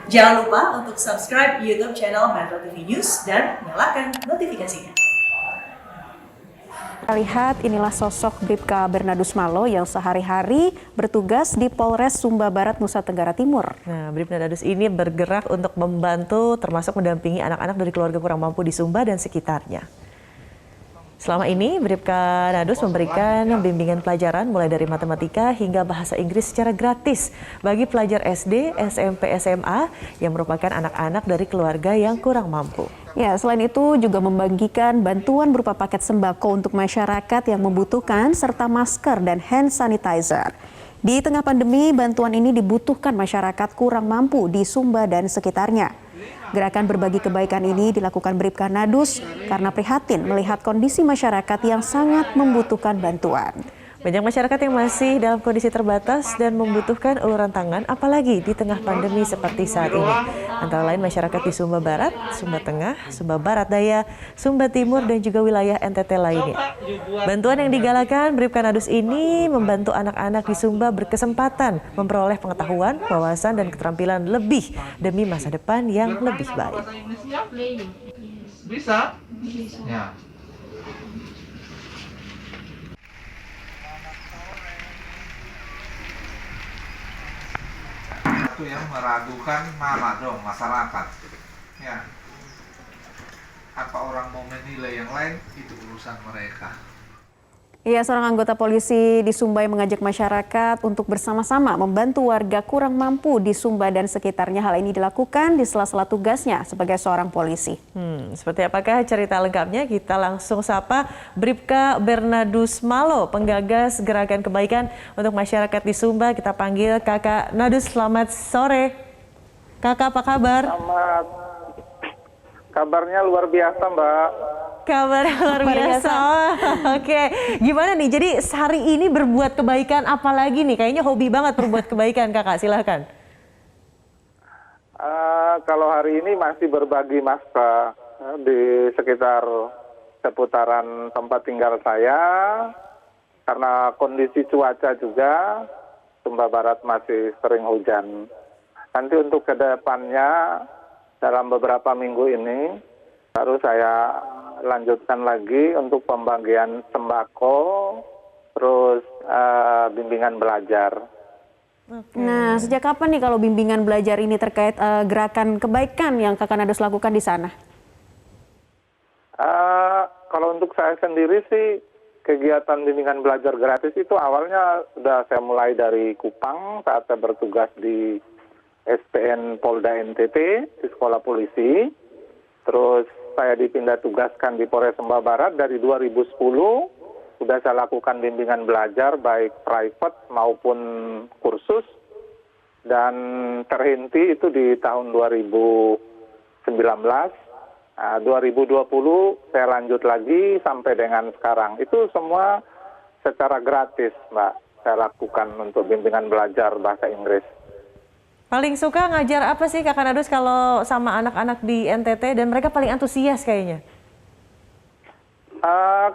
Jangan lupa untuk subscribe YouTube channel Metro TV News dan nyalakan notifikasinya. Kita lihat inilah sosok Bribka Bernardus Malo yang sehari-hari bertugas di Polres Sumba Barat, Nusa Tenggara Timur. Nah, Bribka Bernardus ini bergerak untuk membantu termasuk mendampingi anak-anak dari keluarga kurang mampu di Sumba dan sekitarnya. Selama ini, Bribka Bernardus memberikan bimbingan pelajaran mulai dari matematika hingga bahasa Inggris secara gratis bagi pelajar SD, SMP, SMA yang merupakan anak-anak dari keluarga yang kurang mampu. Ya, selain itu juga membagikan bantuan berupa paket sembako untuk masyarakat yang membutuhkan serta masker dan hand sanitizer. Di tengah pandemi, bantuan ini dibutuhkan masyarakat kurang mampu di Sumba dan sekitarnya. Gerakan berbagi kebaikan ini dilakukan Bribka Bernardus karena prihatin melihat kondisi masyarakat yang sangat membutuhkan bantuan. Banyak masyarakat yang masih dalam kondisi terbatas dan membutuhkan uluran tangan, apalagi di tengah pandemi seperti saat ini. Antara lain masyarakat di Sumba Barat, Sumba Tengah, Sumba Barat Daya, Sumba Timur, dan juga wilayah NTT lainnya. Bantuan yang digalakan Bribka Bernardus ini membantu anak-anak di Sumba berkesempatan memperoleh pengetahuan, wawasan, dan keterampilan lebih demi masa depan yang lebih baik. Bisa? Ya. Itu yang meragukan mana dong masyarakat, ya. Apa orang mau menilai yang lain, itu urusan mereka. Ya, seorang anggota polisi di Sumba yang mengajak masyarakat untuk bersama-sama membantu warga kurang mampu di Sumba dan sekitarnya. Hal ini dilakukan di sela-sela tugasnya sebagai seorang polisi. Seperti apakah cerita lengkapnya? Kita langsung sapa Bribka Bernardus Malo, penggagas gerakan kebaikan untuk masyarakat di Sumba. Kita panggil Kakak Bernardus. Selamat sore. Kakak, apa kabar? Selamat. Kabarnya luar biasa, Mbak. Kabar luar biasa. Oke, gimana nih? Jadi hari ini berbuat kebaikan apa lagi nih? Kayaknya hobi banget berbuat kebaikan, Kakak. Silahkan. Kalau hari ini masih berbagi masker di sekitar seputaran tempat tinggal saya. Karena kondisi cuaca juga, Sumba Barat masih sering hujan. Nanti untuk ke depannya, dalam beberapa minggu ini, baru saya lanjutkan lagi untuk pembagian sembako, terus bimbingan belajar. Nah, sejak kapan nih kalau bimbingan belajar ini terkait gerakan kebaikan yang Kakak Bernardus lakukan di sana? Kalau untuk saya sendiri sih, kegiatan bimbingan belajar gratis itu awalnya sudah saya mulai dari Kupang saat saya bertugas di SPN Polda NTT, di sekolah polisi. Terus saya dipindah tugaskan di Polres Sumba Barat dari 2010. Sudah saya lakukan bimbingan belajar baik private maupun kursus. Dan terhenti itu di tahun 2019. 2020 saya lanjut lagi sampai dengan sekarang. Itu semua secara gratis, Mbak. Saya lakukan untuk bimbingan belajar bahasa Inggris. Paling suka ngajar apa sih Kakak Bernardus kalau sama anak-anak di NTT dan mereka paling antusias kayaknya?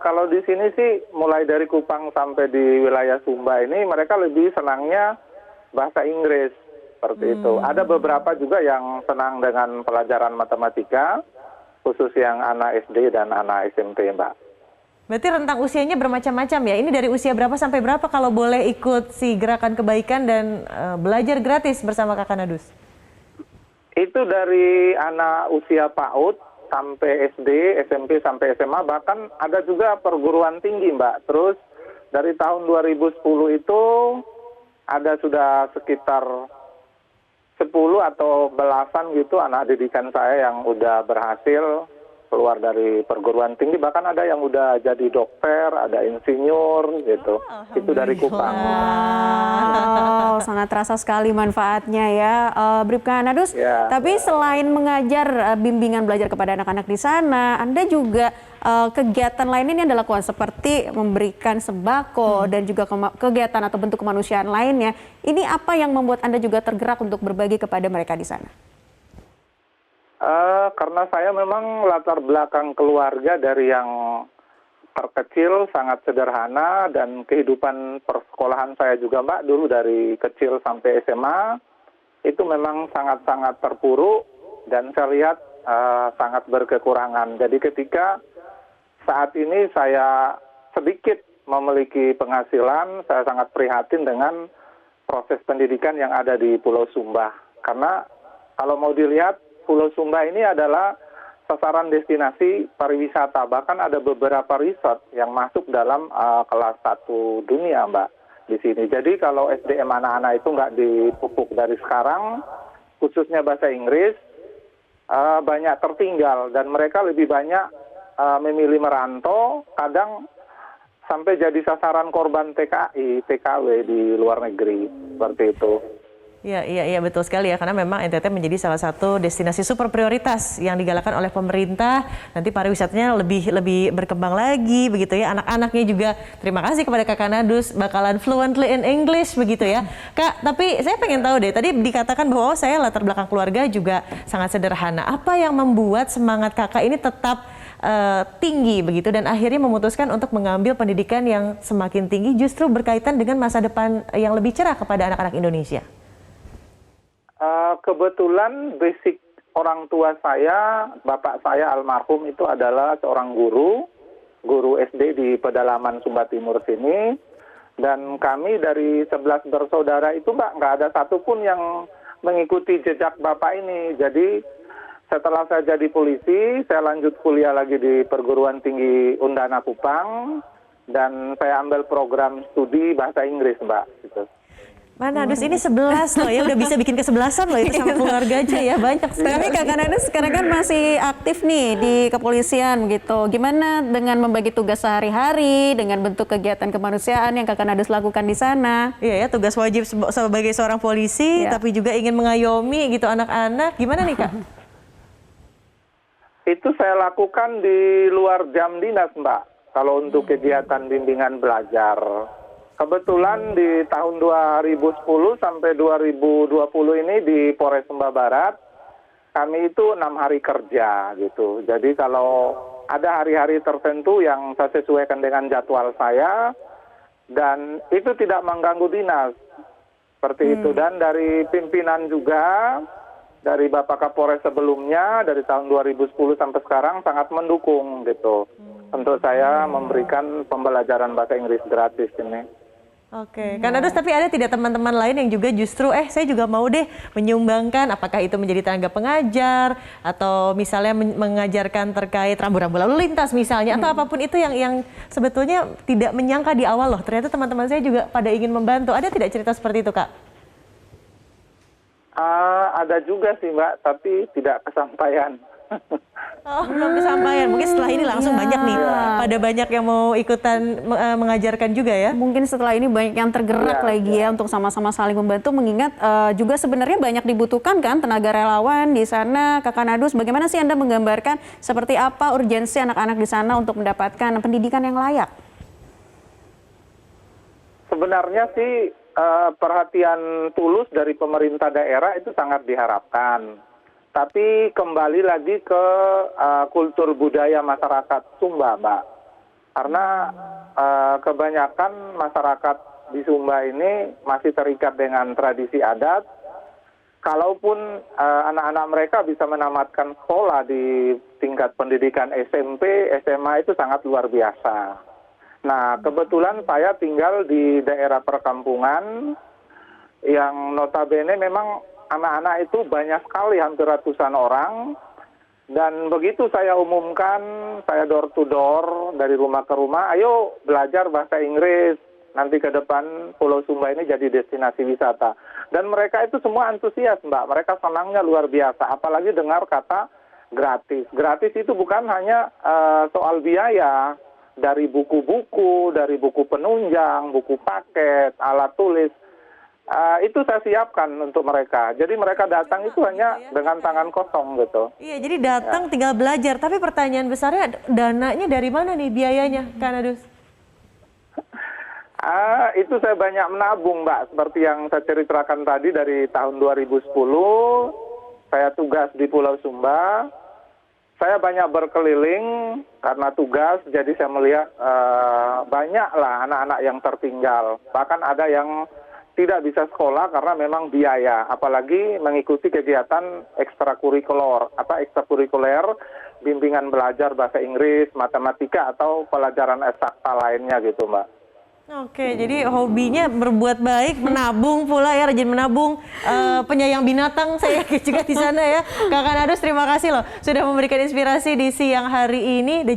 Kalau di sini sih mulai dari Kupang sampai di wilayah Sumba ini mereka lebih senangnya bahasa Inggris seperti itu. Ada beberapa juga yang senang dengan pelajaran matematika, khusus yang anak SD dan anak SMP, Mbak. Berarti rentang usianya bermacam-macam ya? Ini dari usia berapa sampai berapa kalau boleh ikut si gerakan kebaikan dan belajar gratis bersama Kakak Bernardus? Itu dari anak usia PAUD sampai SD, SMP sampai SMA, bahkan ada juga perguruan tinggi, Mbak. Terus dari tahun 2010 itu ada sudah sekitar 10 atau belasan gitu anak didikan saya yang udah berhasil keluar dari perguruan tinggi, bahkan ada yang udah jadi dokter, ada insinyur gitu. Itu dari Kupang. Wow, sangat terasa sekali manfaatnya ya, Bribka Bernardus. Ya. Tapi selain mengajar bimbingan belajar kepada anak-anak di sana, Anda juga kegiatan lainnya yang Anda lakukan seperti memberikan sembako dan juga kegiatan atau bentuk kemanusiaan lainnya. Ini apa yang membuat Anda juga tergerak untuk berbagi kepada mereka di sana? Karena saya memang latar belakang keluarga dari yang terkecil sangat sederhana, dan kehidupan persekolahan saya juga, Mbak, dulu dari kecil sampai SMA itu memang sangat-sangat terpuruk dan saya lihat sangat berkekurangan. Jadi ketika saat ini saya sedikit memiliki penghasilan, saya sangat prihatin dengan proses pendidikan yang ada di Pulau Sumba. Karena kalau mau dilihat, Pulau Sumba ini adalah sasaran destinasi pariwisata. Bahkan ada beberapa resort yang masuk dalam kelas 1 dunia, Mbak, di sini. Jadi kalau SDM anak-anak itu nggak dipupuk dari sekarang, khususnya bahasa Inggris, banyak tertinggal. Dan mereka lebih banyak memilih merantau, kadang sampai jadi sasaran korban TKI, TKW di luar negeri, seperti itu. Iya betul sekali ya, karena memang NTT menjadi salah satu destinasi super prioritas yang digalakkan oleh pemerintah. Nanti pariwisatanya lebih berkembang lagi begitu ya. Anak-anaknya juga, terima kasih kepada Kakak Nadus, bakalan fluently in English begitu ya. Kak, tapi saya pengen tahu deh, tadi dikatakan bahwa saya latar belakang keluarga juga sangat sederhana. Apa yang membuat semangat Kakak ini tetap tinggi begitu dan akhirnya memutuskan untuk mengambil pendidikan yang semakin tinggi justru berkaitan dengan masa depan yang lebih cerah kepada anak-anak Indonesia? Kebetulan basic orang tua saya, bapak saya almarhum itu adalah seorang guru SD di pedalaman Sumba Timur sini. Dan kami dari 11 bersaudara itu, Mbak, nggak ada satupun yang mengikuti jejak bapak ini. Jadi setelah saya jadi polisi, saya lanjut kuliah lagi di Perguruan Tinggi Undana Kupang. Dan saya ambil program studi bahasa Inggris, Mbak. Gitu. Mana Nadus ini 11 loh ya, udah bisa bikin ke-11an loh itu sama keluarga aja ya, banyak sih. Tapi Kakak Nadus sekarang kan masih aktif nih di kepolisian gitu. Gimana dengan membagi tugas sehari-hari, dengan bentuk kegiatan kemanusiaan yang Kakak Nadus lakukan di sana? Iya ya, tugas wajib sebagai seorang polisi, tapi juga ingin mengayomi gitu anak-anak. Gimana nih Kak? Itu saya lakukan di luar jam dinas, Mbak. Kalau untuk kegiatan bimbingan belajar. Kebetulan di tahun 2010 sampai 2020 ini di Polres Sumba Barat, kami itu 6 hari kerja gitu. Jadi kalau ada hari-hari tertentu yang saya sesuaikan dengan jadwal saya, dan itu tidak mengganggu dinas. Seperti itu. Dan dari pimpinan juga, dari Bapak Kapolres sebelumnya, dari tahun 2010 sampai sekarang sangat mendukung gitu. Untuk saya memberikan pembelajaran bahasa Inggris gratis ini. Oke, Kak Nadus, tapi ada tidak teman-teman lain yang juga justru saya juga mau deh menyumbangkan, apakah itu menjadi tenaga pengajar atau misalnya mengajarkan terkait rambu-rambu lalu lintas misalnya, atau apapun itu yang sebetulnya tidak menyangka di awal loh, ternyata teman-teman saya juga pada ingin membantu. Ada tidak cerita seperti itu, Kak? Ada juga sih, Mbak, tapi tidak kesampaian. Oh, belum kesampaian. Mungkin setelah ini langsung banyak nih. Pada banyak yang mau ikutan mengajarkan juga ya. Mungkin setelah ini banyak yang tergerak lagi ya untuk sama-sama saling membantu, mengingat juga sebenarnya banyak dibutuhkan kan tenaga relawan di sana. Kakak Nadus, bagaimana sih Anda menggambarkan seperti apa urgensi anak-anak di sana untuk mendapatkan pendidikan yang layak? Sebenarnya sih perhatian tulus dari pemerintah daerah itu sangat diharapkan. Tapi kembali lagi ke kultur budaya masyarakat Sumba, Mbak. Karena kebanyakan masyarakat di Sumba ini masih terikat dengan tradisi adat. Kalaupun anak-anak mereka bisa menamatkan sekolah di tingkat pendidikan SMP, SMA itu sangat luar biasa. Nah, kebetulan saya tinggal di daerah perkampungan yang notabene memang anak-anak itu banyak sekali, hampir ratusan orang. Dan begitu saya umumkan, saya door to door dari rumah ke rumah, ayo belajar bahasa Inggris. Nanti ke depan Pulau Sumba ini jadi destinasi wisata. Dan mereka itu semua antusias, Mbak. Mereka senangnya luar biasa. Apalagi dengar kata gratis. Gratis itu bukan hanya soal biaya. Dari buku-buku, dari buku penunjang, buku paket, alat tulis. Itu saya siapkan untuk mereka. Jadi mereka datang itu hanya dengan tangan kosong gitu. Iya, jadi datang tinggal belajar. Tapi pertanyaan besarnya, dananya dari mana nih biayanya, Kak Nadus? Itu saya banyak menabung, Mbak. Seperti yang saya ceritakan tadi dari tahun 2010, saya tugas di Pulau Sumba. Saya banyak berkeliling karena tugas, jadi saya melihat banyaklah anak-anak yang tertinggal. Bahkan ada yang tidak bisa sekolah karena memang biaya, apalagi mengikuti kegiatan ekstrakurikuler, bimbingan belajar bahasa Inggris, matematika, atau pelajaran eksakta lainnya gitu, Mbak. Oke, jadi hobinya berbuat baik, menabung pula ya, rajin menabung, penyayang binatang saya juga di sana ya. Kakak Nadus, terima kasih loh sudah memberikan inspirasi di siang hari ini.